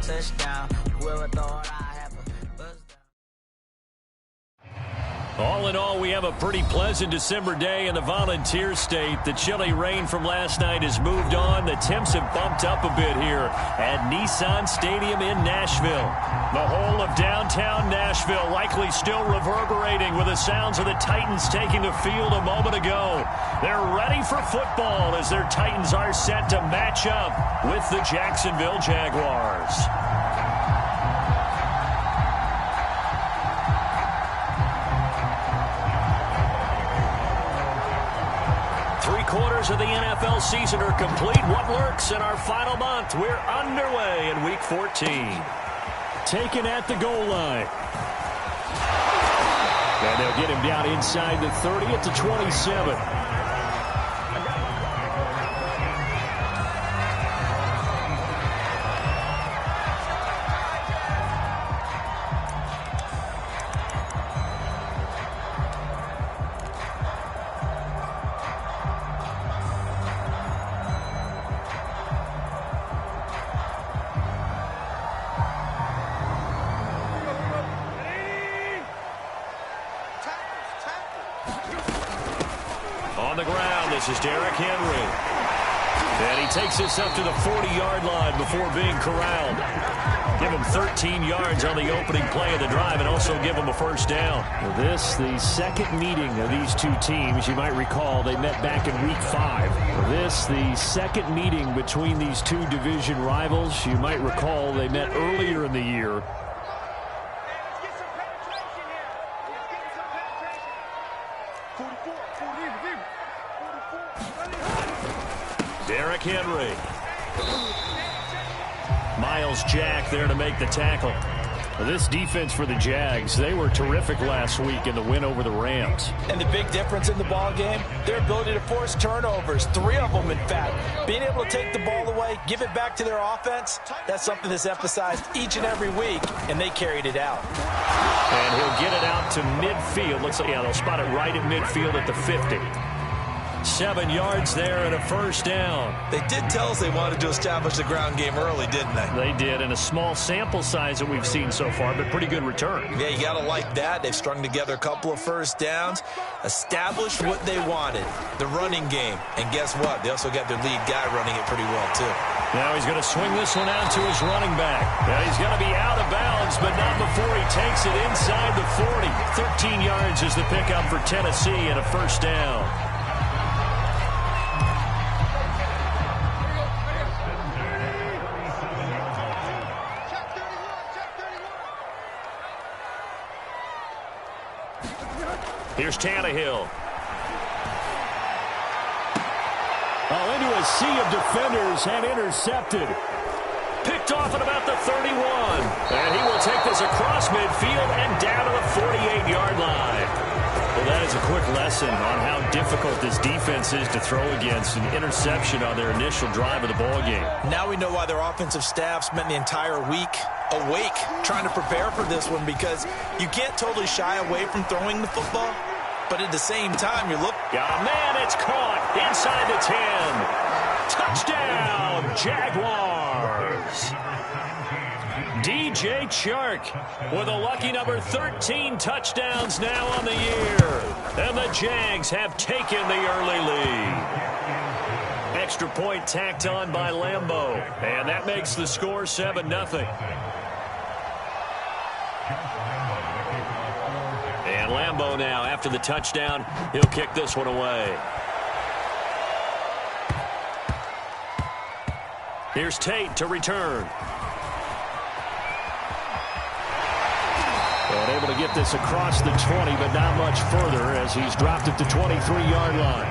touchdown. Whoever thought I have a buzz down. All in all, we have a pretty pleasant December day in the Volunteer State. The chilly rain from last night has moved on. The temps have bumped up a bit here at Nissan Stadium in Nashville. The whole of downtown Nashville likely still reverberating with the sounds of the Titans taking the field a moment ago. They're ready for football as their Titans are set to match up with the Jacksonville Jaguars. Three-quarters of the NFL season are complete. What lurks in our final month? We're underway in Week 14. Taken at the goal line. And they'll get him down inside the 30 at the 27. On the ground, this is Derrick Henry. And he takes this up to the 40-yard line before being corralled. Give him 13 yards on the opening play of the drive and also give him a first down. This, the second meeting of these two teams. You might recall they met back in Week 5. This, the second meeting between these two division rivals. You might recall they met earlier in the year. Derrick Henry. Miles Jack there to make the tackle. This defense for the Jags, they were terrific last week in the win over the Rams. And the big difference in the ball game, their ability to force turnovers, 3 of them in fact. Being able to take the ball away, give it back to their offense, that's something that's emphasized each and every week, and they carried it out. And he'll get it out to midfield. Looks like, yeah, they'll spot it right at midfield at the 50. 7 yards there and a first down. They did tell us they wanted to establish the ground game early, didn't they? They did, in a small sample size that we've seen so far, but pretty good return. Yeah, you got to like that. They've strung together a couple of first downs, established what they wanted, the running game. And guess what? They also got their lead guy running it pretty well, too. Now he's going to swing this one out to his running back. Now he's going to be out of bounds, but not before he takes it inside the 40. 13 yards is the pickup for Tennessee and a first down. Here's Tannehill. Into a sea of defenders and intercepted. Picked off at about the 31. And he will take this across midfield and down to the 48-yard line. Well, that is a quick lesson on how difficult this defense is to throw against. An interception on their initial drive of the ballgame. Now we know why their offensive staff spent the entire week awake trying to prepare for this one, because you can't totally shy away from throwing the football. But at the same time, you look. Yeah, man, it's caught inside the 10. Touchdown, Jaguars. DJ Chark with a lucky number 13 touchdowns now on the year. And the Jags have taken the early lead. Extra point tacked on by Lambeau. And that makes the score 7-0. And Lambeau now, after the touchdown, he'll kick this one away. Here's Tate to return. And able to get this across the 20, but not much further as he's dropped at the 23-yard line.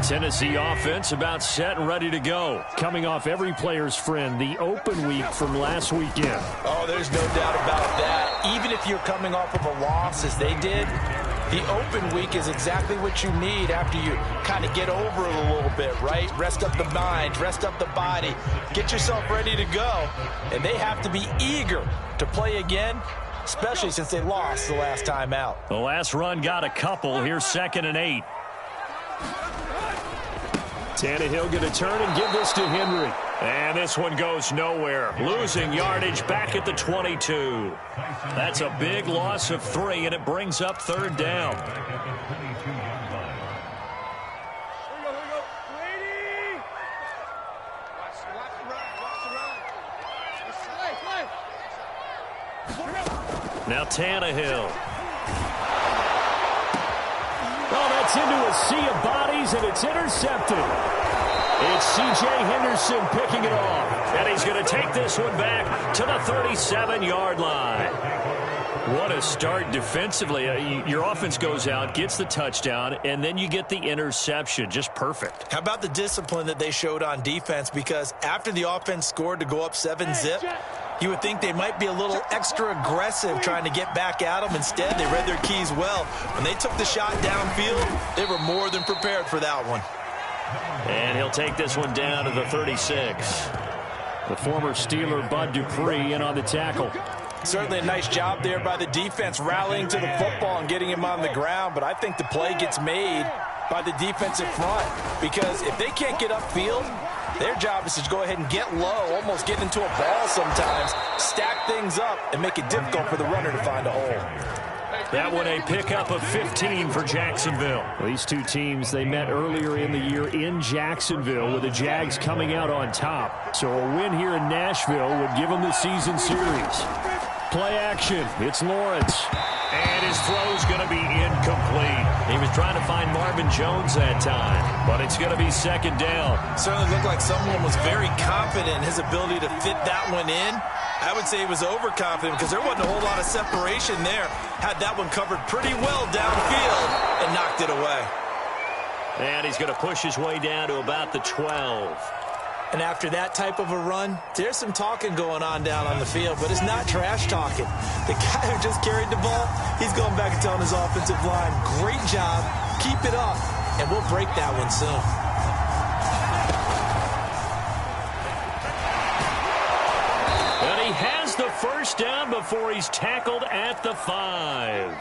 Tennessee offense about set and ready to go. Coming off every player's friend, the open week from last weekend. Oh, there's no doubt about that. Even if you're coming off of a loss as they did, the open week is exactly what you need after you kind of get over it a little bit, right? Rest up the mind, rest up the body, get yourself ready to go. And they have to be eager to play again, especially since they lost the last time out. The last run got a couple. Here's 2nd and 8. Tannehill going to turn and give this to Henry. And this one goes nowhere. Losing yardage back at the 22. That's a big loss of 3, and it brings up 3rd down. Now Tannehill. Oh, that's into a sea of bodies, and it's intercepted. It's C.J. Henderson picking it off. And he's going to take this one back to the 37-yard line. What a start defensively. Your offense goes out, gets the touchdown, and then you get the interception. Just perfect. How about the discipline that they showed on defense? Because after the offense scored to go up 7-zip, you would think they might be a little extra aggressive trying to get back at them. Instead, they read their keys well. When they took the shot downfield, they were more than prepared for that one. And he'll take this one down to the 36. The former Steeler Bud Dupree in on the tackle. Certainly a nice job there by the defense rallying to the football and getting him on the ground. But I think the play gets made by the defensive front, because if they can't get upfield, their job is to go ahead and get low, almost get into a ball sometimes, stack things up, and make it difficult for the runner to find a hole. That one a pickup of 15 for Jacksonville. These two teams, they met earlier in the year in Jacksonville with the Jags coming out on top. So a win here in Nashville would give them the season series. Play action. It's Lawrence. And his throw's going to be incomplete. He was trying to find Marvin Jones that time, but it's going to be 2nd down. Certainly looked like someone was very confident in his ability to fit that one in. I would say he was overconfident because there wasn't a whole lot of separation there. Had that one covered pretty well downfield and knocked it away. And he's going to push his way down to about the 12. And after that type of a run, there's some talking going on down on the field, but it's not trash talking. The guy who just carried the ball, he's going back and telling his offensive line, great job, keep it up, and we'll break that one soon. And he has the 1st down before he's tackled at the 5.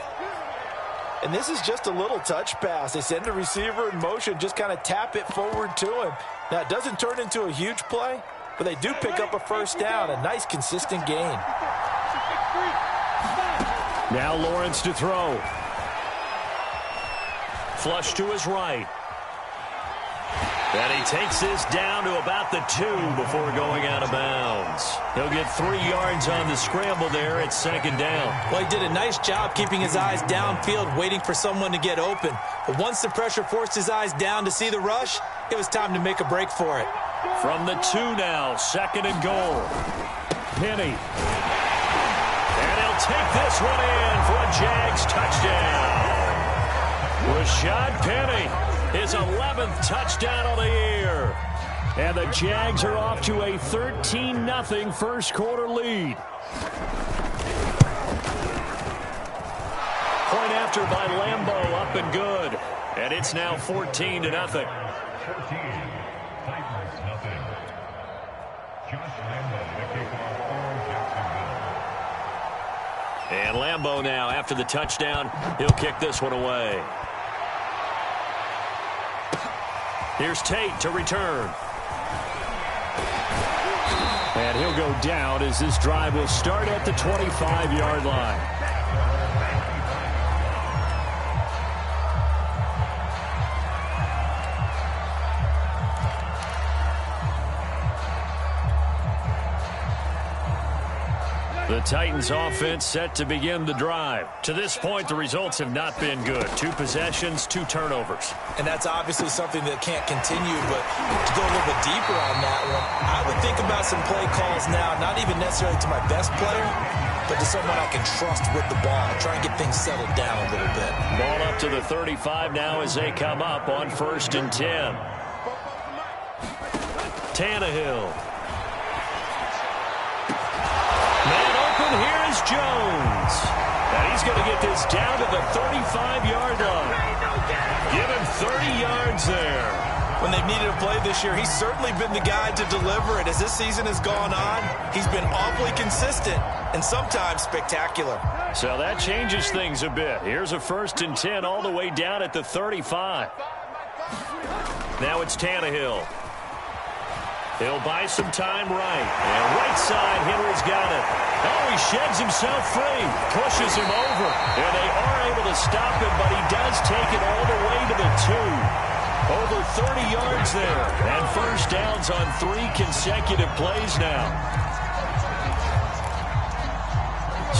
And this is just a little touch pass. They send the receiver in motion, just kind of tap it forward to him. Now, it doesn't turn into a huge play, but they do pick up a 1st down, a nice, consistent gain. Now Lawrence to throw. Flush to his right. And he takes this down to about the 2 before going out of bounds. He'll get 3 yards on the scramble there at 2nd down. Well, he did a nice job keeping his eyes downfield, waiting for someone to get open. But once the pressure forced his eyes down to see the rush, it was time to make a break for it. From the 2 now, 2nd and goal. Penny. And he'll take this one in for a Jags touchdown. Rashad Penny, his 11th touchdown of the year. And the Jags are off to a 13-0 first quarter lead. Point after by Lambeau, up and good. And it's now 14-0. And Lambeau now, after the touchdown, he'll kick this one away. Here's Tate to return. And he'll go down as this drive will start at the 25-yard line. The Titans offense set to begin the drive. To this point, the results have not been good. 2 possessions, 2 turnovers. And that's obviously something that can't continue, but to go a little bit deeper on that one, I would think about some play calls now, not even necessarily to my best player, but to someone I can trust with the ball. Try and get things settled down a little bit. Ball up to the 35 now as they come up on 1st and 10. Tannehill. Here is Jones. And he's going to get this down to the 35-yard line. Give him 30 yards there. When they've needed a play this year, he's certainly been the guy to deliver it. As this season has gone on, he's been awfully consistent and sometimes spectacular. So that changes things a bit. Here's a 1st and 10 all the way down at the 35. Now it's Tannehill. He'll buy some time right. And right side, Henry's got it. Oh, he sheds himself free. Pushes him over. And they are able to stop him, but he does take it all the way to the 2. Over 30 yards there. And first downs on 3 consecutive plays now.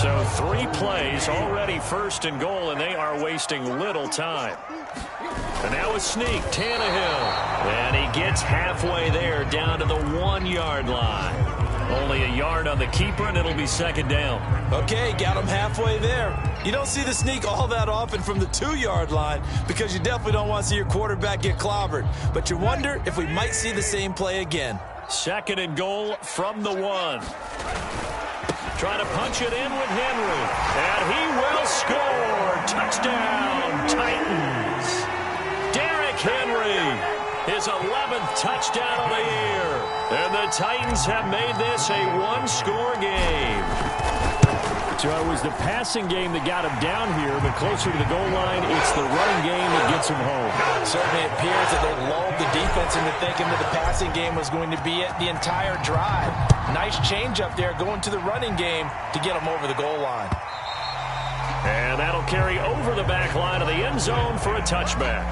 So 3 plays, already first and goal, and they are wasting little time. And now a sneak, Tannehill. And he gets halfway there, down to the 1-yard line. Only a yard on the keeper, and it'll be second down. Okay, got him halfway there. You don't see the sneak all that often from the 2-yard line because you definitely don't want to see your quarterback get clobbered. But you wonder if we might see the same play again. Second and goal from the 1. Trying to punch it in with Henry. And he will score. Touchdown, Titans. Derrick Henry, his 11th touchdown of the year. And the Titans have made this a 1-score game. So it was the passing game that got him down here, but closer to the goal line, it's the running game that gets him home. Certainly appears that they lulled the defense into thinking that the passing game was going to be it the entire drive. Nice change up there going to the running game to get him over the goal line. And that'll carry over the back line of the end zone for a touchback.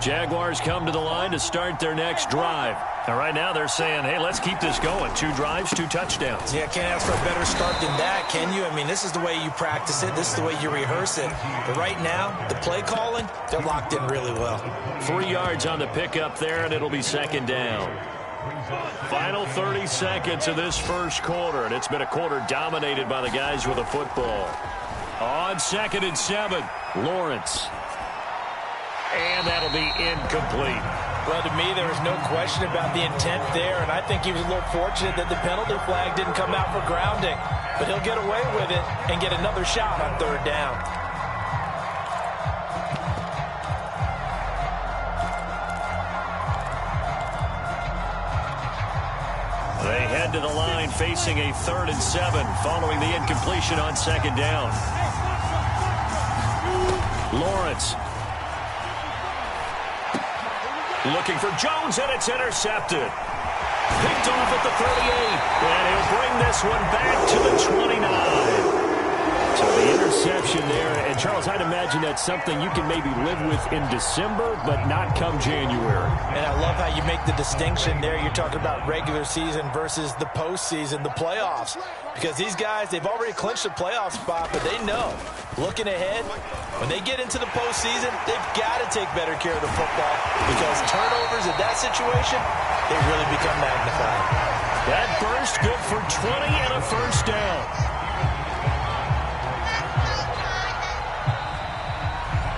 Jaguars come to the line to start their next drive. And right now they're saying, hey, let's keep this going. 2 drives, 2 touchdowns. Yeah, can't ask for a better start than that, can you? I mean, this is the way you practice it. This is the way you rehearse it. But right now, the play calling, they're locked in really well. 3 yards on the pickup there, and it'll be second down. Final 30 seconds of this first quarter, and it's been a quarter dominated by the guys with the football. On 2nd and 7, Lawrence. And that'll be incomplete. Well, to me, there was no question about the intent there, and I think he was a little fortunate that the penalty flag didn't come out for grounding. But he'll get away with it and get another shot on 3rd down. They head to the line facing a 3rd and 7 following the incompletion on 2nd down. Lawrence. Looking for Jones, and it's intercepted. Picked off at the 38, and he'll bring this one back to the 29. So the interception there, and Charles, I'd imagine that's something you can maybe live with in December, but not come January. And I love how you make the distinction there. You're talking about regular season versus the postseason, the playoffs. Because these guys, they've already clinched a playoff spot, but they know, looking ahead, when they get into the postseason, they've got to take better care of the football because turnovers in that situation, they really become magnified. That burst good for 20 and a first down.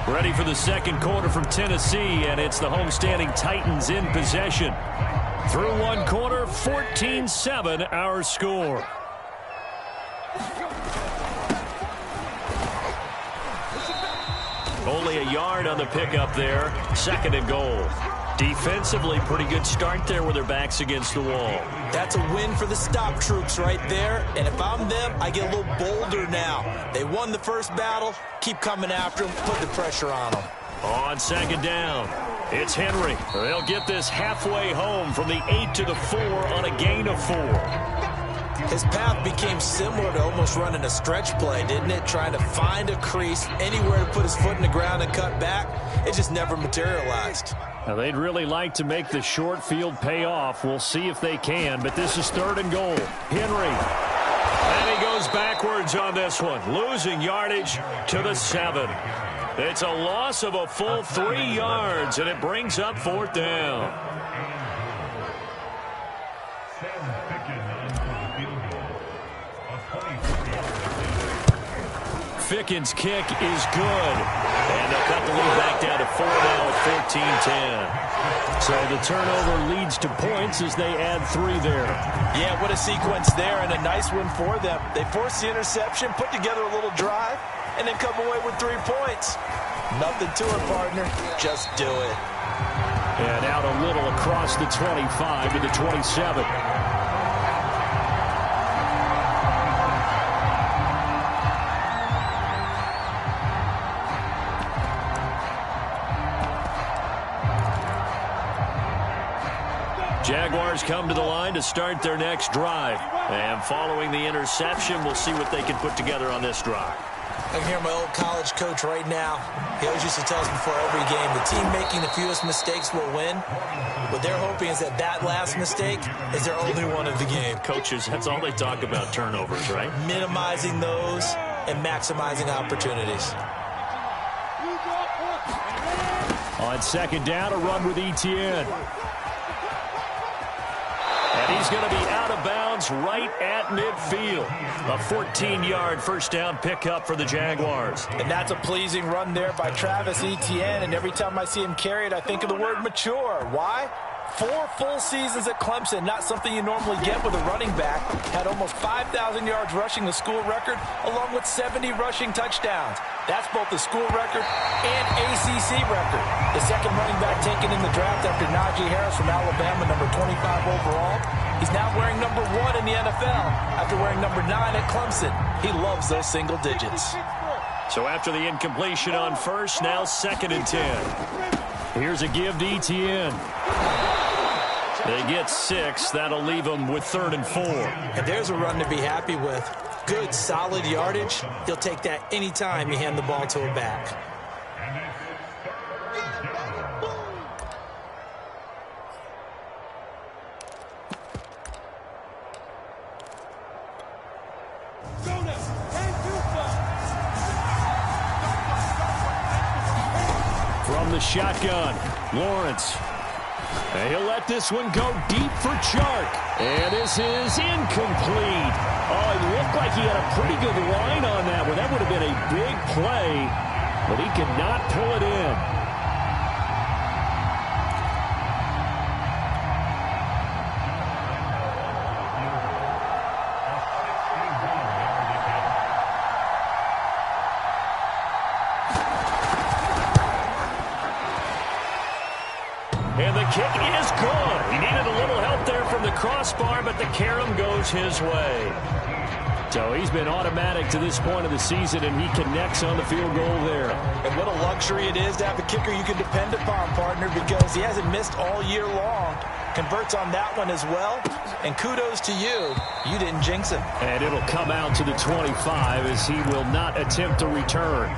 Ready for the second quarter from Tennessee, and it's the homestanding Titans in possession. Through 1 quarter, 14-7 our score. Only a yard on the pickup there. 2nd and goal. Defensively, pretty good start there with their backs against the wall. That's a win for the stop troops right there. And if I'm them, I get a little bolder now. They won the first battle. Keep coming after them. Put the pressure on them. On 2nd down, it's Henry. They'll get this halfway home from the 8 to the 4 on a gain of 4. His path became similar to almost running a stretch play, didn't it? Trying to find a crease, anywhere to put his foot in the ground and cut back. It just never materialized. Now, they'd really like to make the short field pay off. We'll see if they can, but this is 3rd and goal. Henry. And he goes backwards on this one, losing yardage to the 7. It's a loss of a full 3 yards, and it brings up 4th down. Fickens' kick is good. And they'll cut the lead back down to 4 now at 14-10. So the turnover leads to points as they add 3 there. Yeah, what a sequence there, and a nice one for them. They force the interception, put together a little drive, and then come away with 3 points. Nothing to it, partner. Just do it. And out a little across the 25 to the 27. Jaguars come to the line to start their next drive. And following the interception, we'll see what they can put together on this drive. I can hear my old college coach right now. He always used to tell us before every game, the team making the fewest mistakes will win. What they're hoping is that that last mistake is their only one of the game. Coaches, that's all they talk about, turnovers, right? Minimizing those and maximizing opportunities. On second down, a run with Etienne. And he's going to be out of bounds right at midfield. A 14-yard first down pickup for the Jaguars. And that's a pleasing run there by Travis Etienne. And every time I see him carry it, I think of the word mature. Why? 4 full seasons at Clemson, not something you normally get with a running back. Had almost 5,000 yards rushing, the school record, along with 70 rushing touchdowns. That's both the school record and ACC record. The second running back taken in the draft after Najee Harris from Alabama, number 25 overall. He's now wearing number 1 in the NFL after wearing number 9 at Clemson. He loves those single digits. So after the incompletion on first, now 2nd and 10. Here's a give to Etienne. They get 6. That'll leave them with 3rd and 4. And there's a run to be happy with. Good, solid yardage. He'll take that anytime you hand the ball to a back. From the shotgun, Lawrence. And he'll let this one go deep for Chark. And this is incomplete. Oh, it looked like he had a pretty good line on that one. That would have been a big play, but he could not pull it in. And the kick is good. He needed a little help there from the crossbar, but the carom goes his way. So he's been automatic to this point of the season, and he connects on the field goal there. And what a luxury it is to have a kicker you can depend upon, partner, because he hasn't missed all year long. Converts on that one as well. And kudos to you. You didn't jinx him. And it'll come out to the 25 as he will not attempt to return.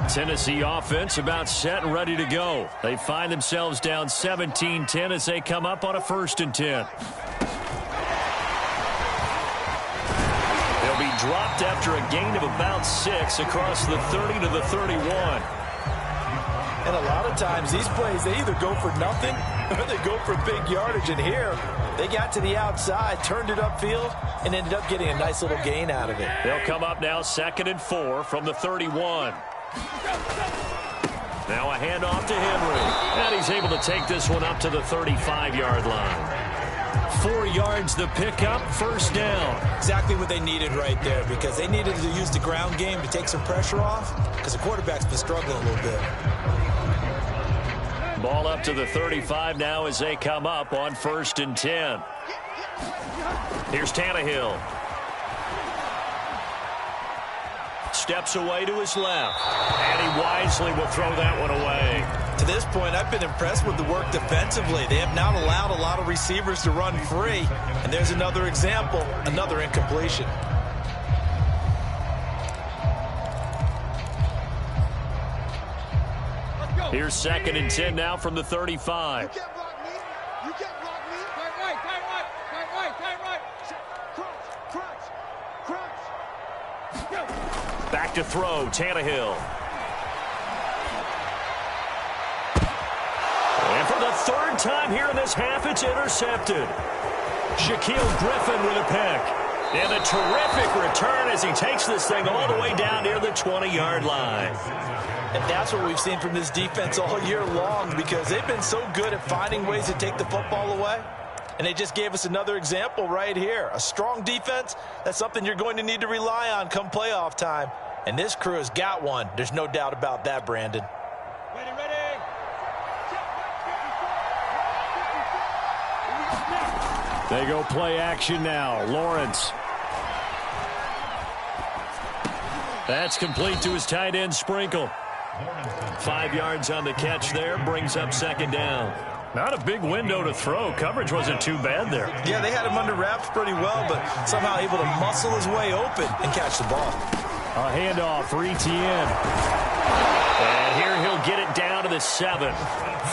Tennessee offense about set and ready to go. They find themselves down 17-10 as they come up on a 1st and 10. They'll be dropped after a gain of about 6 across the 30 to the 31. And a lot of times these plays, they either go for nothing or they go for big yardage. And here, they got to the outside, turned it upfield, and ended up getting a nice little gain out of it. They'll come up now 2nd and 4 from the 31. Now a handoff to Henry. And he's able to take this one up to the 35-yard line. 4 yards the pickup, 1st down. Exactly what they needed right there, because they needed to use the ground game to take some pressure off, because the quarterback's been struggling a little bit. Ball up to the 35 now as they come up on 1st and 10. Here's Tannehill. Steps away to his left. And he wisely will throw that one away. To this point, I've been impressed with the work defensively. They have not allowed a lot of receivers to run free. And there's another example, another incompletion. Here's 2nd and 10 now from the 35. You can't block me. You can't block me. Tight right, tight right, tight right, tight right. Crunch, crunch, crunch. Back to throw, Tannehill. And for the 3rd time here in this half, it's intercepted. Shaquille Griffin with a pick. And a terrific return as he takes this thing all the way down near the 20-yard line. And that's what we've seen from this defense all year long, because they've been so good at finding ways to take the football away. And they just gave us another example right here. A strong defense, that's something you're going to need to rely on come playoff time. And this crew has got one. There's no doubt about that, Brandon. Ready, ready. They go play action now. Lawrence. That's complete to his tight end, Sprinkle. 5 yards on the catch there, brings up second down. Not a big window to throw. Coverage wasn't too bad there. Yeah, they had him under wraps pretty well, but somehow able to muscle his way open and catch the ball. A handoff for Etienne. And here he'll get it down to the 7.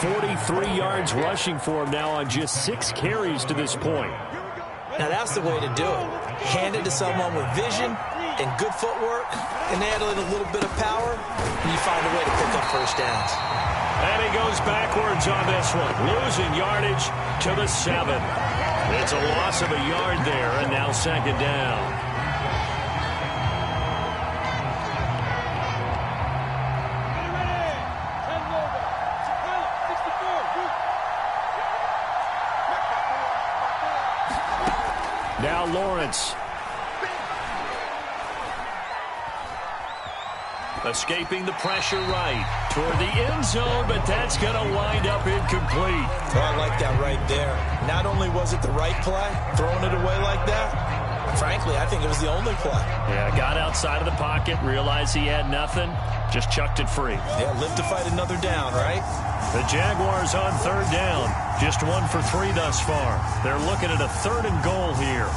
43 yards rushing for him now on just 6 carries to this point. Now that's the way to do it. Hand it to someone with vision and good footwork, and add a little bit of power, and you find a way to pick up first downs. And he goes backwards on this one, losing yardage to the 7. It's a loss of a yard there, and now second down. Now Lawrence. Escaping the pressure right toward the end zone, but that's going to wind up incomplete. Oh, I like that right there. Not only was it the right play, throwing it away like that, frankly, I think it was the only play. Yeah, got outside of the pocket, realized he had nothing, just chucked it free. Yeah, live to fight another down, right? The Jaguars on third down, just 1 for 3 thus far. They're looking at a 3rd and goal here.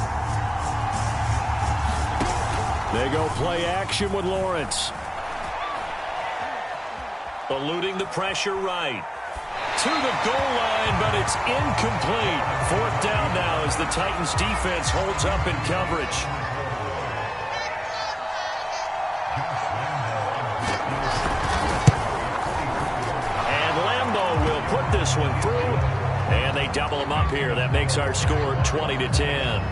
They go play action with Lawrence. Eluding the pressure right. To the goal line, but it's incomplete. 4th down now as the Titans defense holds up in coverage. And Lambeau will put this one through. And they double him up here. That makes our score 20-10.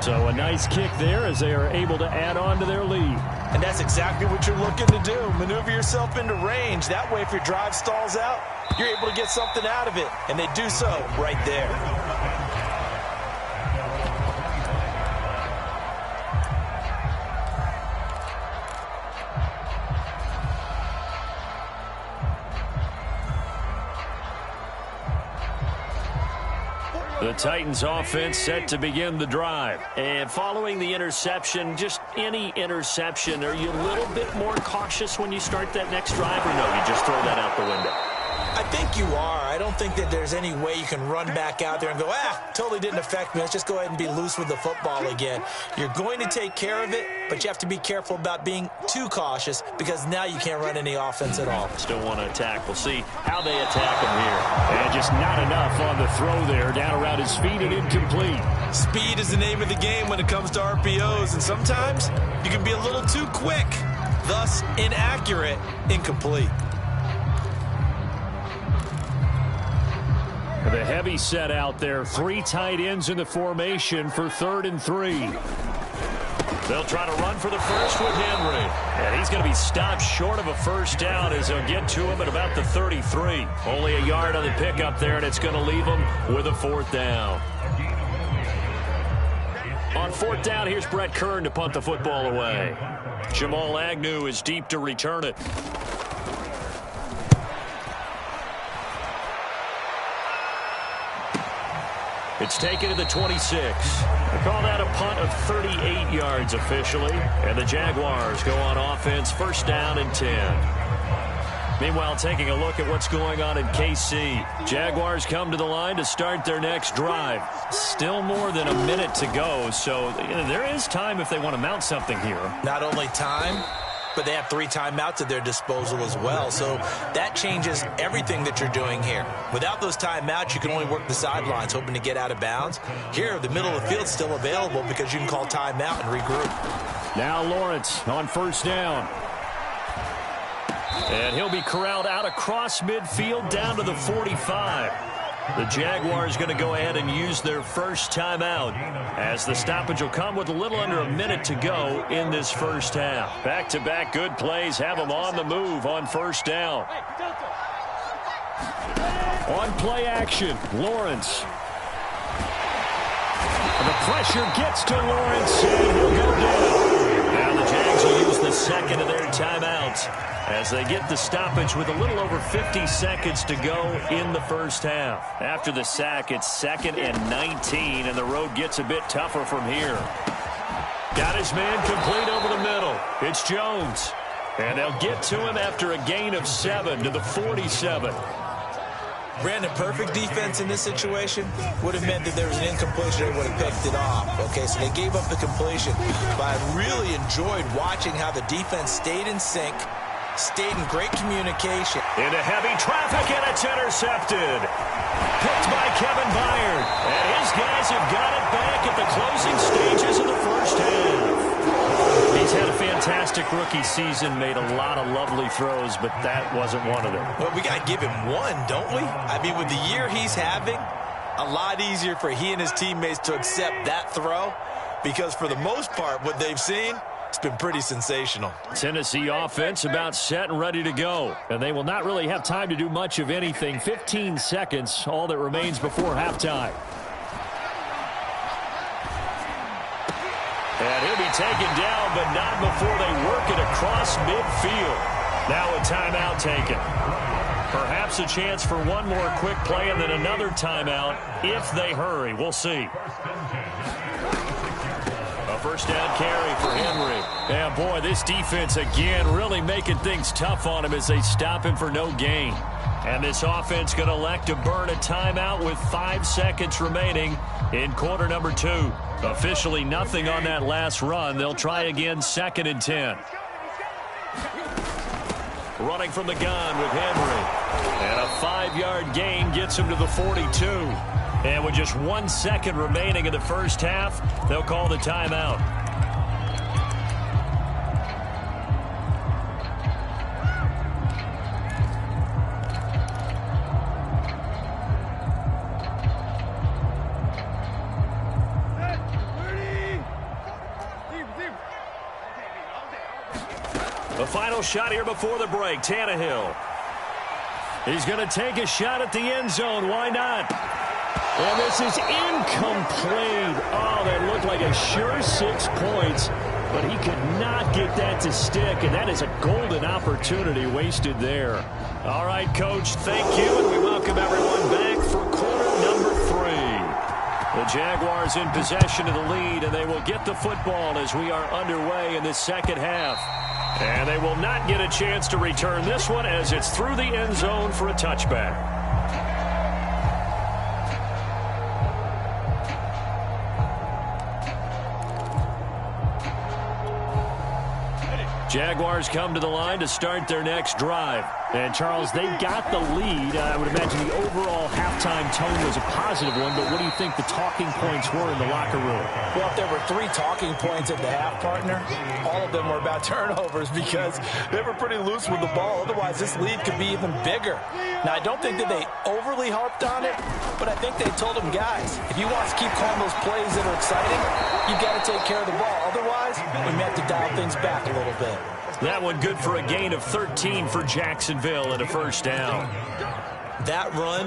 So a nice kick there as they are able to add on to their lead. And that's exactly what you're looking to do. Maneuver yourself into range. That way, if your drive stalls out, you're able to get something out of it. And they do so right there. The Titans offense set to begin the drive. And following the interception, just any interception, are you a little bit more cautious when you start that next drive, or no, you just throw that out the window? I think you are. I don't think that there's any way you can run back out there and go, totally didn't affect me. Let's just go ahead and be loose with the football again. You're going to take care of it, but you have to be careful about being too cautious because now you can't run any offense at all. Still want to attack. We'll see how they attack him here. And just not enough on the throw there. Down around his feet and incomplete. Speed is the name of the game when it comes to RPOs, and sometimes you can be a little too quick, thus inaccurate, incomplete. The heavy set out there. 3 tight ends in the formation for 3rd and 3. They'll try to run for the first with Henry. And he's going to be stopped short of a first down as they'll get to him at about the 33. Only a yard on the pickup there, and it's going to leave him with a 4th down. On 4th down, here's Brett Kern to punt the football away. Jamal Agnew is deep to return it. It's taken to the 26. They call that a punt of 38 yards officially. And the Jaguars go on offense, 1st down and 10. Meanwhile, taking a look at what's going on in KC. Jaguars come to the line to start their next drive. Still more than a minute to go, so there is time if they want to mount something here. Not only time, but they have 3 timeouts at their disposal as well. So that changes everything that you're doing here. Without those timeouts, you can only work the sidelines, hoping to get out of bounds. Here, the middle of the field's still available because you can call timeout and regroup. Now Lawrence on 1st down. And he'll be corralled out across midfield down to the 45. The Jaguars going to go ahead and use their first timeout as the stoppage will come with a little under a minute to go in this first half. Back-to-back good plays have them on the move on 1st down. On play action, Lawrence. And the pressure gets to Lawrence, and he'll go down. Now the Jags will use the 2nd of their timeouts as they get the stoppage with a little over 50 seconds to go in the first half. After the sack, it's 2nd and 19, and the road gets a bit tougher from here. Got his man complete over the middle. It's Jones. And they'll get to him after a gain of 7 to the 47. Brandon, perfect defense in this situation would have meant that there was an incompletion. They would have picked it off. Okay, so they gave up the completion. But I really enjoyed watching how the defense stayed in sync, stayed in great communication. Into heavy traffic, and it's intercepted. Picked by Kevin Byard. And his guys have got it back at the closing stages of the first half. He's had a fantastic rookie season, made a lot of lovely throws, but that wasn't one of them. Well, we got to give him one, don't we? I mean, with the year he's having, a lot easier for he and his teammates to accept that throw, because for the most part, what they've seen, it's been pretty sensational. Tennessee offense about set and ready to go. And they will not really have time to do much of anything. 15 seconds, all that remains before halftime. And he'll be taken down, but not before they work it across midfield. Now a timeout taken. Perhaps a chance for one more quick play and then another timeout if they hurry. We'll see. A first down carry for Henry. And boy, this defense again really making things tough on him as they stop him for no gain. And this offense going to elect to burn a timeout with 5 seconds remaining in quarter number 2. Officially nothing on that last run. They'll try again, 2nd and 10. Running from the gun with Henry. And a 5-yard gain gets him to the 42. And with just 1 second remaining in the first half, they'll call the timeout. The final shot here before the break, Tannehill. He's going to take a shot at the end zone. Why not? And this is incomplete. Oh, that looked like a sure 6 points, but he could not get that to stick, and that is a golden opportunity wasted there. All right, Coach, thank you, and we welcome everyone back for quarter number 3. The Jaguars in possession of the lead, and they will get the football as we are underway in the second half. And they will not get a chance to return this one as it's through the end zone for a touchback. Jaguars come to the line to start their next drive. And, Charles, they got the lead. I would imagine the overall halftime tone was a positive one, but what do you think the talking points were in the locker room? Well, if there were 3 talking points at the half, partner, all of them were about turnovers because they were pretty loose with the ball. Otherwise, this lead could be even bigger. Now, I don't think that they overly harped on it, but I think they told them, guys, if you want to keep calling those plays that are exciting, you've got to take care of the ball. Otherwise, we may have to dial things back a little bit. That one good for a gain of 13 for Jacksonville and a first down. That run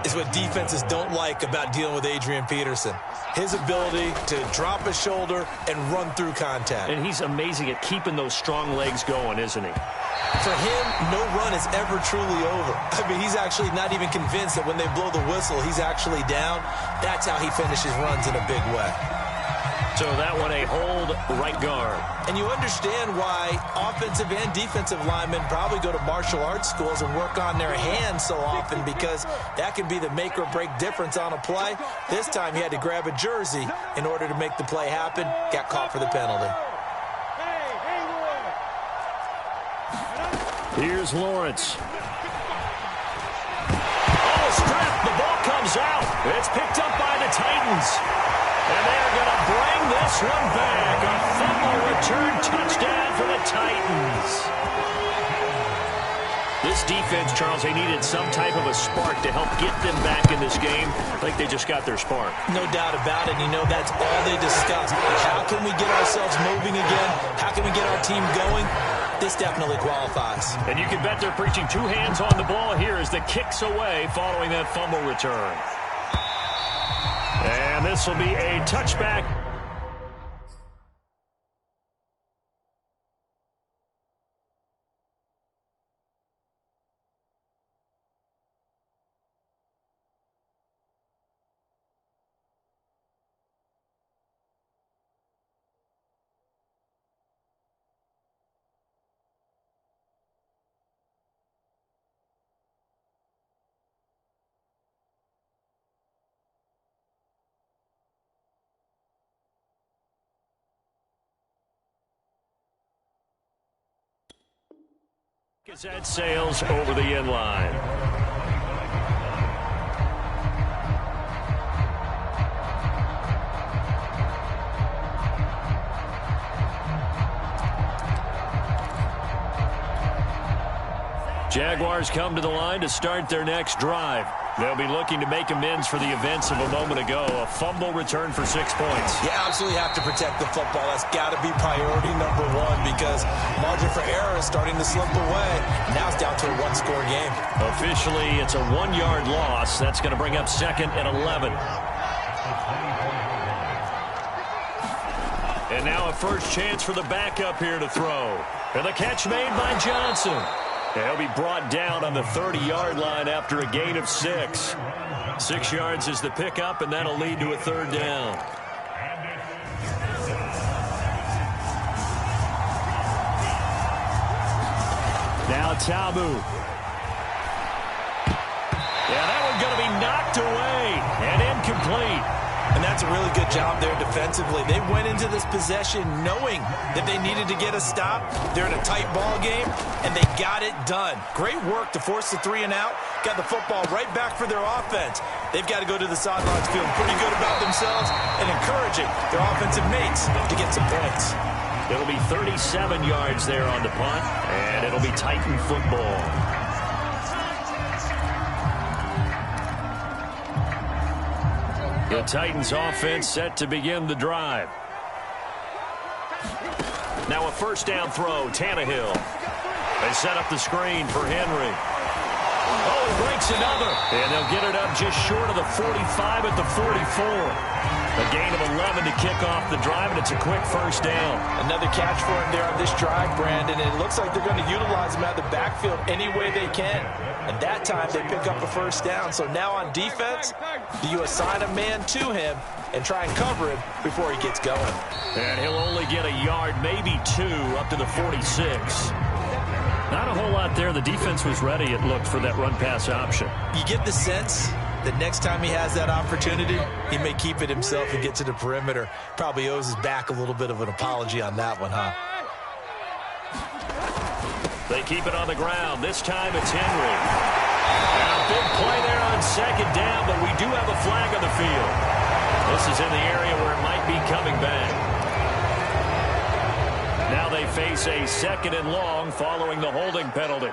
is what defenses don't like about dealing with Adrian Peterson. His ability to drop his shoulder and run through contact. And he's amazing at keeping those strong legs going, isn't he? For him, no run is ever truly over. I mean, he's actually not even convinced that when they blow the whistle, he's actually down. That's how he finishes runs in a big way. So that one a hold right guard. And you understand why offensive and defensive linemen probably go to martial arts schools and work on their hands so often, because that can be the make or break difference on a play. This time he had to grab a jersey in order to make the play happen. Got caught for the penalty. Here's Lawrence. Oh, strip. The ball comes out. It's picked up by the Titans. And they're going to bring this one back. A fumble return touchdown for the Titans. This defense, Charles, they needed some type of a spark to help get them back in this game. I think they just got their spark. No doubt about it. You know, that's all they discussed. How can we get ourselves moving again? How can we get our team going? This definitely qualifies. And you can bet they're preaching 2 hands on the ball here as the kick's away following that fumble return. And this will be a touchback. As that sails over the end line. Jaguars come to the line to start their next drive. They'll be looking to make amends for the events of a moment ago. A fumble return for 6 points. You absolutely have to protect the football. That's got to be priority number one because margin for error is starting to slip away. Now it's down to a one-score game. Officially, it's a 1-yard loss. That's going to bring up 2nd and 11. And now a first chance for the backup here to throw. And the catch made by Johnson. He'll be brought down on the 30-yard line after a gain of 6. 6 yards is the pickup, and that'll lead to a 3rd down. Now Tabu. Yeah, that one's going to be knocked away and incomplete. And that's a really good job there defensively. They went into this possession knowing that they needed to get a stop. They're in a tight ball game, and they got it done. Great work to force the 3 and out. Got the football right back for their offense. They've got to go to the sidelines feeling pretty good about themselves and encouraging their offensive mates to get some points. It'll be 37 yards there on the punt, and it'll be Titan football. The Titans offense set to begin the drive. Now a first down throw, Tannehill. They set up the screen for Henry. Oh, he breaks another. And they'll get it up just short of the 45 at the 44. A gain of 11 to kick off the drive, and it's a quick first down. Another catch for him there on this drive, Brandon. And it looks like they're going to utilize him out of the backfield any way they can. And that time they pick up a first down. So now on defense, do you assign a man to him and try and cover him before he gets going? And he'll only get a yard, maybe 2, up to the 46. Not a whole lot there. The defense was ready, it looked, for that run-pass option. You get the sense that next time he has that opportunity, he may keep it himself and get to the perimeter. Probably owes his back a little bit of an apology on that one, huh? They keep it on the ground. This time it's Henry. And a big play there on 2nd down, but we do have a flag on the field. This is in the area where it might be coming back. Now they face a 2nd and long following the holding penalty.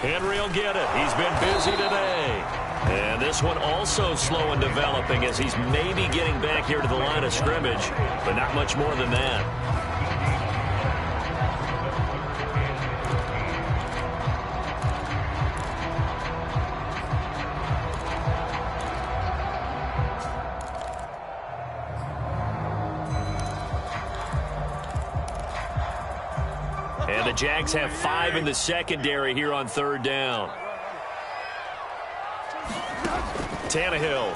Henry will get it. He's been busy today. And this one also slow in developing as he's maybe getting back here to the line of scrimmage, but not much more than that. And the Jags have 5 in the secondary here on 3rd down. Tannehill.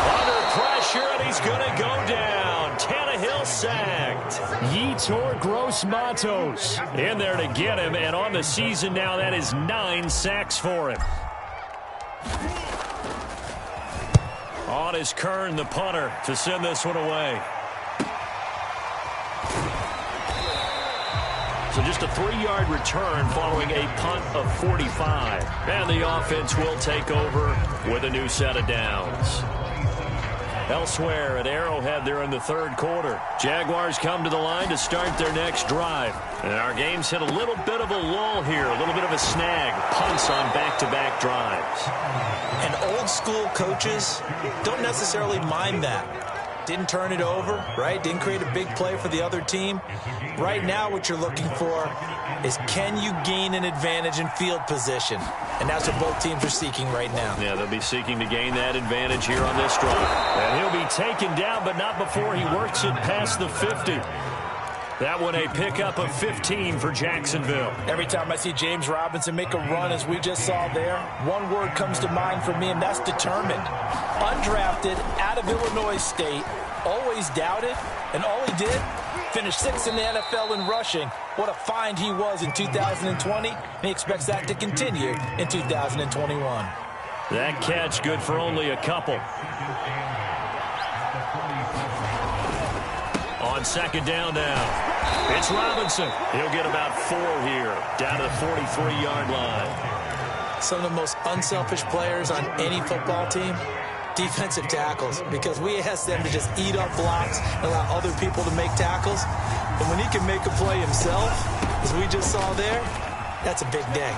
Under pressure, and he's going to go down. Tannehill sacked. Yetur Gross-Matos in there to get him, and on the season now, that is 9 sacks for him. On is Kern, the punter, to send this one away. So just a 3-yard return following a punt of 45. And the offense will take over with a new set of downs. Elsewhere at Arrowhead there in the 3rd quarter. Jaguars come to the line to start their next drive. And our game's hit a little bit of a lull here, a little bit of a snag. Punts on back-to-back drives. And old school coaches don't necessarily mind that. Didn't turn it over, right? Didn't create a big play for the other team. Right now what you're looking for is can you gain an advantage in field position? And that's what both teams are seeking right now. Yeah, they'll be seeking to gain that advantage here on this drive. And he'll be taken down, but not before he works it past the 50. That one a pickup of 15 for Jacksonville. Every time I see James Robinson make a run, as we just saw there, one word comes to mind for me, and that's determined. Undrafted, out of Illinois State, always doubted, and all he did, finished 6th in the NFL in rushing. What a find he was in 2020, and he expects that to continue in 2021. That catch good for only a couple. On second down now, it's Robinson. He'll get about 4 here, down to the 43-yard line. Some of the most unselfish players on any football team, defensive tackles, because we ask them to just eat up blocks and allow other people to make tackles. And when he can make a play himself, as we just saw there, that's a big day.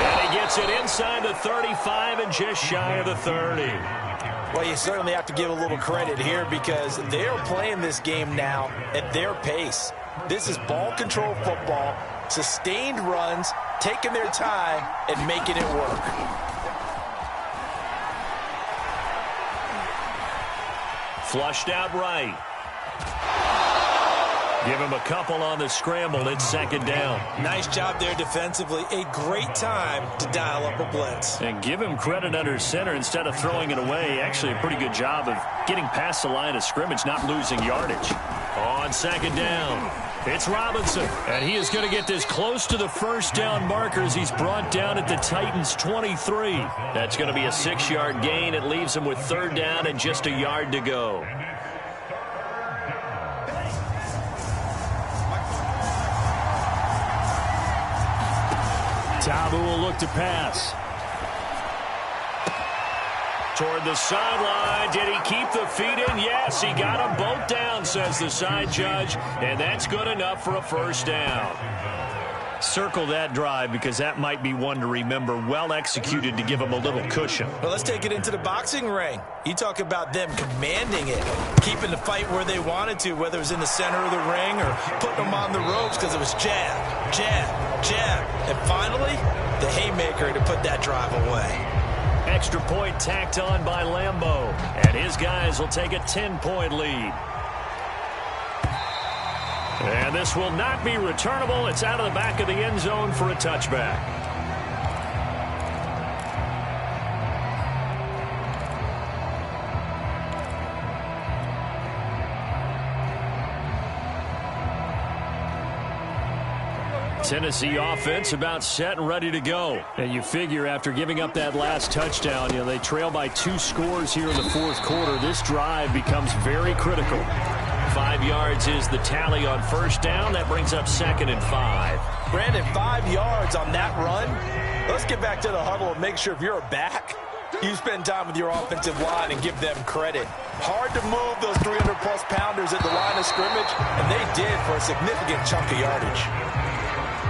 And he gets it inside the 35 and just shy of the 30. Well, you certainly have to give a little credit here because they are playing this game now at their pace. This is ball control football, sustained runs, taking their time and making it work. Flushed out right. Give him a couple on the scramble. It's second down. Nice job there defensively. A great time to dial up a blitz. And give him credit under center instead of throwing it away. Actually a pretty good job of getting past the line of scrimmage, not losing yardage. On second down, it's Robinson. And he is going to get this close to the first down markers. He's brought down at the Titans' 23. That's going to be a 6-yard gain. It leaves him with third down and just a yard to go. Tabu will look to pass. Toward the sideline. Did he keep the feet in? Yes, he got them both down, says the side judge. And that's good enough for a first down. Circle that drive because that might be one to remember. Well executed to give him a little cushion. Well, let's take it into the boxing ring. You talk about them commanding it, keeping the fight where they wanted to, whether it was in the center of the ring or putting them on the ropes because it was jab, jab, jab. And finally, the haymaker to put that drive away. Extra point tacked on by Lambeau. And his guys will take a 10-point lead. And this will not be returnable. It's out of the back of the end zone for a touchback. Tennessee offense about set and ready to go. And you figure after giving up that last touchdown, they trail by 2 scores here in the fourth quarter. This drive becomes very critical. 5 yards is the tally on first down. That brings up 2nd and 5. Brandon, 5 yards on that run. Let's get back to the huddle and make sure if you're a back, you spend time with your offensive line and give them credit. Hard to move those 300-plus pounders at the line of scrimmage, and they did for a significant chunk of yardage.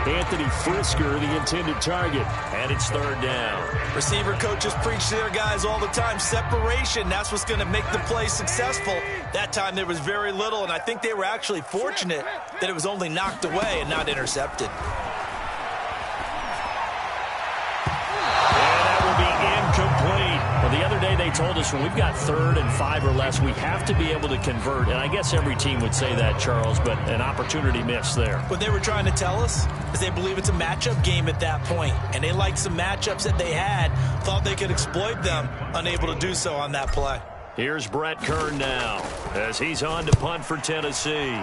Anthony Frisker, the intended target, and it's third down. Receiver coaches preach to their guys all the time. Separation, that's what's going to make the play successful. That time there was very little, and I think they were actually fortunate that it was only knocked away and not intercepted. And that will be incomplete. Well, the other day they told us when we've got 3rd and 5 or less, we have to be able to convert. And I guess every team would say that, Charles, but an opportunity missed there. What they were trying to tell us is they believe it's a matchup game at that point, and they liked some matchups that they had, thought they could exploit them, unable to do so on that play. Here's Brett Kern now as he's on to punt for Tennessee.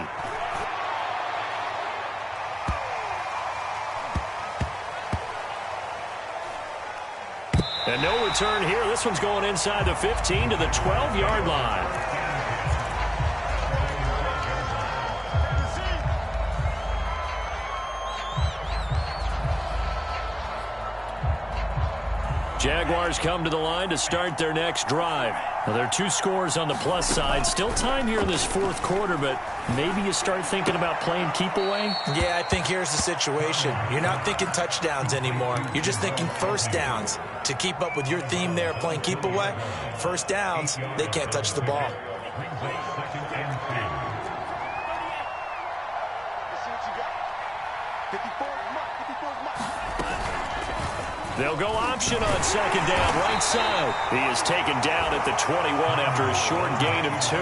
And no return here. This one's going inside the 15 to the 12-yard line. Jaguars come to the line to start their next drive. Well, there are 2 scores on the plus side. Still time here in this fourth quarter, but maybe you start thinking about playing keep away? Yeah, I think here's the situation. You're not thinking touchdowns anymore. You're just thinking first downs. To keep up with your theme there, playing keep away, first downs, they can't touch the ball. They'll go option on second down, right side. He is taken down at the 21 after a short gain of 2.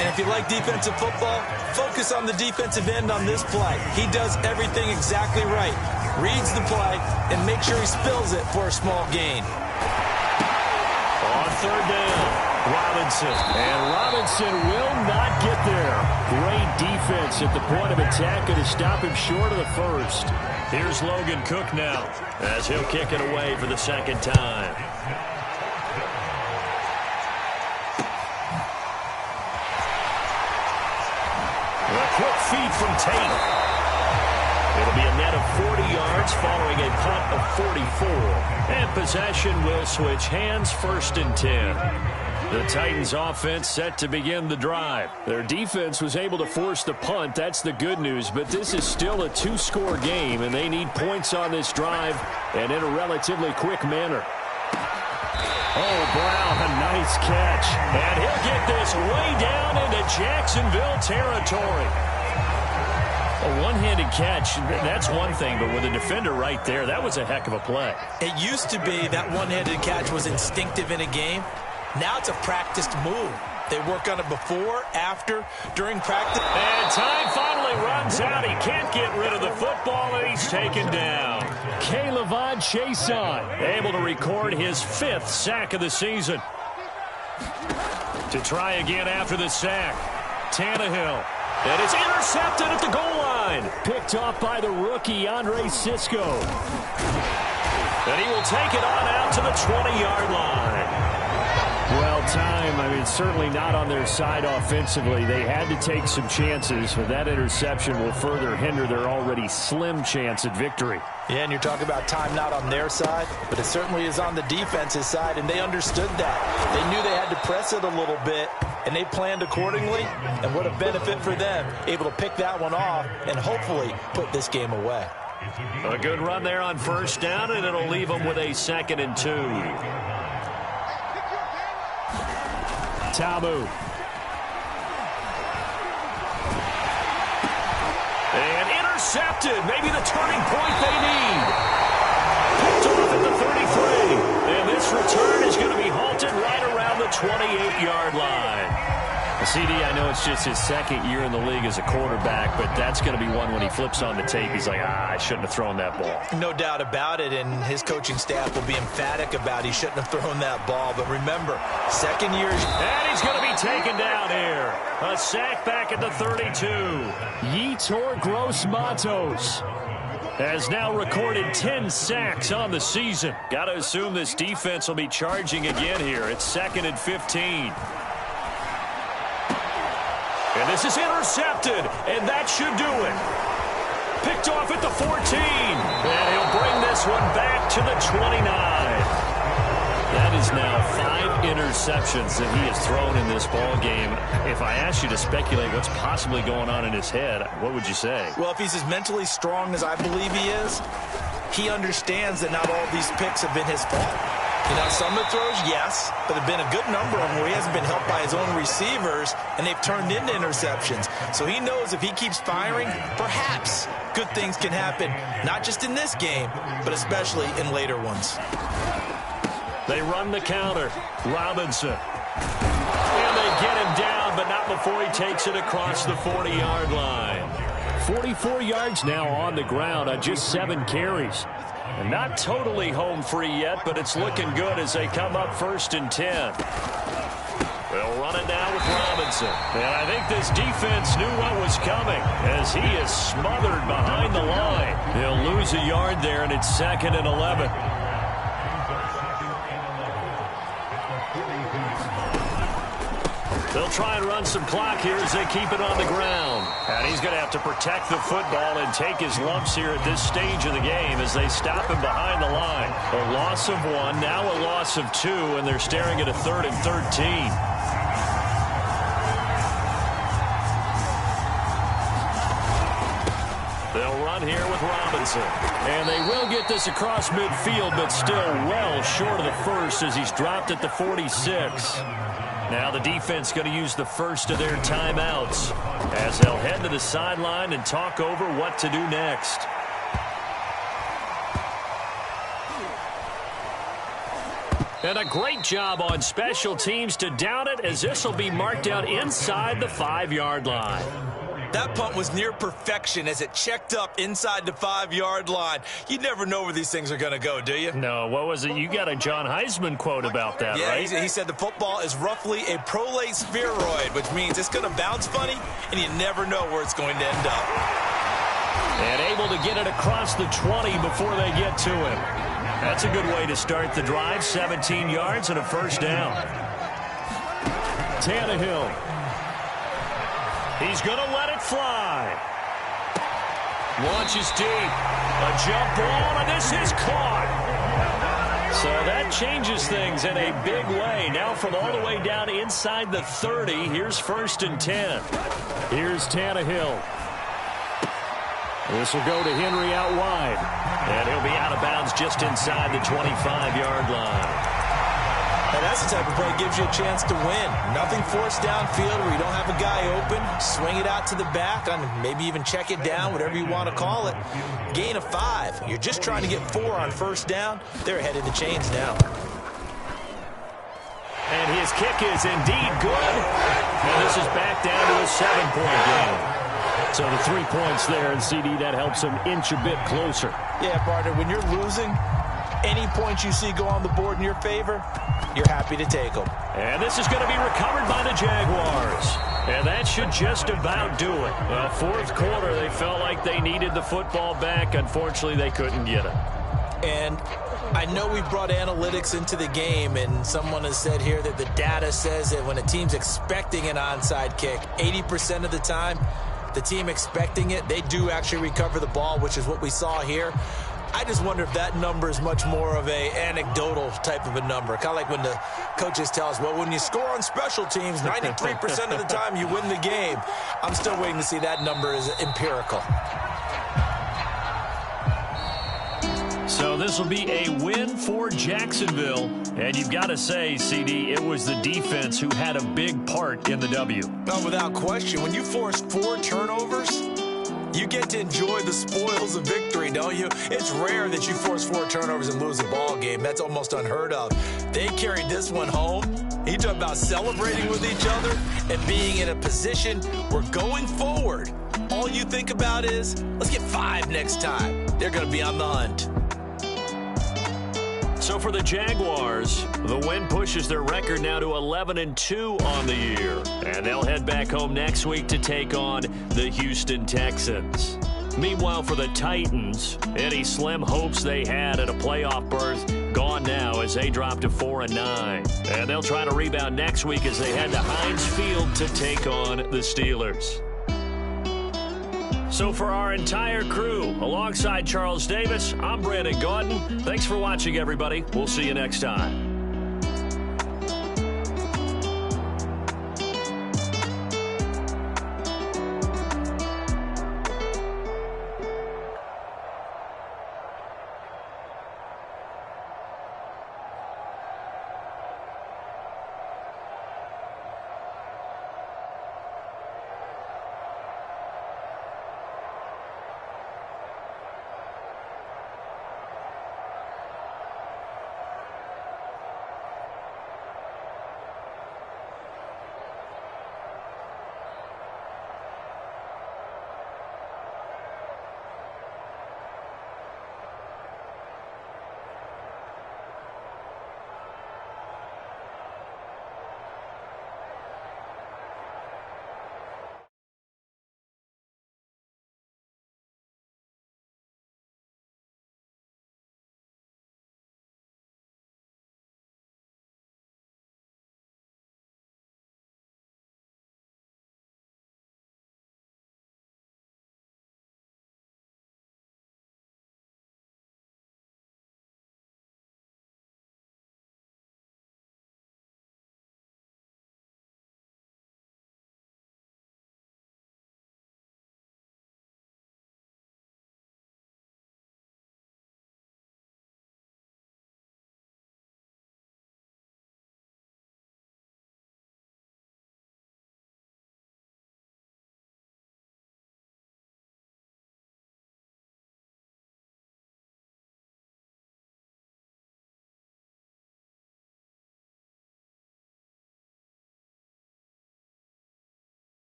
And if you like defensive football, focus on the defensive end on this play. He does everything exactly right. Reads the play and make sure he spills it for a small gain. On third down, Robinson. And Robinson will not get there. Great defense at the point of attack and to stop him short of the first. Here's Logan Cook now as he'll kick it away for the second time. feet from Tate. It'll be a net of 40 yards following a punt of 44. And possession will switch hands, 1st and 10. The Titans offense set to begin the drive. Their defense was able to force the punt. That's the good news. But this is still a 2-score game, and they need points on this drive and in a relatively quick manner. Oh, Brown, a nice catch. And he'll get this way down into Jacksonville territory. A one-handed catch, that's one thing, but with a defender right there, that was a heck of a play. It used to be that one-handed catch was instinctive in a game. Now it's a practiced move. They work on it before, after, during practice. And time finally runs out. He can't get rid of the football, and he's taken down. K'Lavon Chaisson able to record his 5th sack of the season. To try again after the sack, Tannehill. And it's intercepted at the goal line. Picked off by the rookie, Andre Sisco. And he will take it on out to the 20-yard line. Well, time, certainly not on their side offensively. They had to take some chances, but that interception will further hinder their already slim chance at victory. Yeah, and you're talking about time not on their side, but it certainly is on the defense's side, and they understood that. They knew they had to press it a little bit, and they planned accordingly, and what a benefit for them, able to pick that one off and hopefully put this game away. A good run there on 1st down, and it'll leave them with a 2nd and 2. Tamu. And intercepted. Maybe the turning point they need. Picked off at the 33. And this return is going to be halted right around the 28-yard line. CD, I know it's just his 2nd year in the league as a quarterback, but that's going to be one when he flips on the tape. He's like, I shouldn't have thrown that ball. No doubt about it, and his coaching staff will be emphatic about he shouldn't have thrown that ball. But remember, 2nd year. And he's going to be taken down here. A sack back at the 32. Yetur Gross-Matos has now recorded 10 sacks on the season. Got to assume this defense will be charging again here. It's 2nd and 15. And this is intercepted, and that should do it. Picked off at the 14, and he'll bring this one back to the 29. That is now 5 interceptions that he has thrown in this ball game. If I asked you to speculate what's possibly going on in his head, what would you say? Well, if he's as mentally strong as I believe he is, he understands that not all these picks have been his fault. You know, some of the throws, yes, but there have been a good number of them where he hasn't been helped by his own receivers, and they've turned into interceptions. So he knows if he keeps firing, perhaps good things can happen, not just in this game, but especially in later ones. They run the counter. Robinson. And they get him down, but not before he takes it across the 40-yard line. 44 yards now on the ground on just 7 carries. And not totally home free yet, but it's looking good as they come up 1st and 10. They'll run it now with Robinson. And I think this defense knew what was coming as he is smothered behind the line. He'll lose a yard there, and it's 2nd and 11. They'll try and run some clock here as they keep it on the ground. And he's going to have to protect the football and take his lumps here at this stage of the game as they stop him behind the line. A loss of 1, now a loss of 2, and they're staring at a 3rd and 13. They'll run here with Robinson. And they will get this across midfield, but still well short of the first as he's dropped at the 46. Now the defense going to use the first of their timeouts as they'll head to the sideline and talk over what to do next. And a great job on special teams to down it as this will be marked out inside the 5-yard line. That punt was near perfection as it checked up inside the 5-yard line. You never know where these things are going to go, do you? No, what was it? You got a John Heisman quote about that, right? Yeah, he said the football is roughly a prolate spheroid, which means it's going to bounce funny, and you never know where it's going to end up. And able to get it across the 20 before they get to him. That's a good way to start the drive. 17 yards and a 1st down. Tannehill. He's going to let it fly. Launches deep. A jump ball, and this is caught. So that changes things in a big way. Now from all the way down inside the 30, here's 1st and 10. Here's Tannehill. This will go to Henry out wide. And he'll be out of bounds just inside the 25-yard line. And that's the type of play that gives you a chance to win. Nothing forced downfield where you don't have a guy open. Swing it out to the back, and maybe even check it down, whatever you want to call it. Gain of 5. You're just trying to get 4 on 1st down. They're ahead of the chains now. And his kick is indeed good. And this is back down to a 7-point game. So the 3 points there, and CD, that helps him inch a bit closer. Yeah, partner, when you're losing, any points you see go on the board in your favor, you're happy to take them. And this is going to be recovered by the Jaguars. And that should just about do it. Well, 4th quarter, they felt like they needed the football back. Unfortunately, they couldn't get it. And I know we brought analytics into the game, and someone has said here that the data says that when a team's expecting an onside kick, 80% of the time, the team expecting it, they do actually recover the ball, which is what we saw here. I just wonder if that number is much more of a anecdotal type of a number. Kind of like when the coaches tell us, well, when you score on special teams, 93% of the time you win the game. I'm still waiting to see that number is empirical. So this will be a win for Jacksonville. And you've got to say, CD, it was the defense who had a big part in the W. No, without question. When you force 4 turnovers, you get to enjoy the spoils of victory, don't you? It's rare that you force 4 turnovers and lose a ball game. That's almost unheard of. They carried this one home. You talk about celebrating with each other and being in a position where going forward, all you think about is, let's get 5 next time. They're going to be on the hunt. So for the Jaguars, the win pushes their record now to 11-2 on the year. And they'll head back home next week to take on the Houston Texans. Meanwhile, for the Titans, any slim hopes they had at a playoff berth gone now as they drop to 4-9. And they'll try to rebound next week as they head to Heinz Field to take on the Steelers. So for our entire crew, alongside Charles Davis, I'm Brandon Gaudin. Thanks for watching, everybody. We'll see you next time.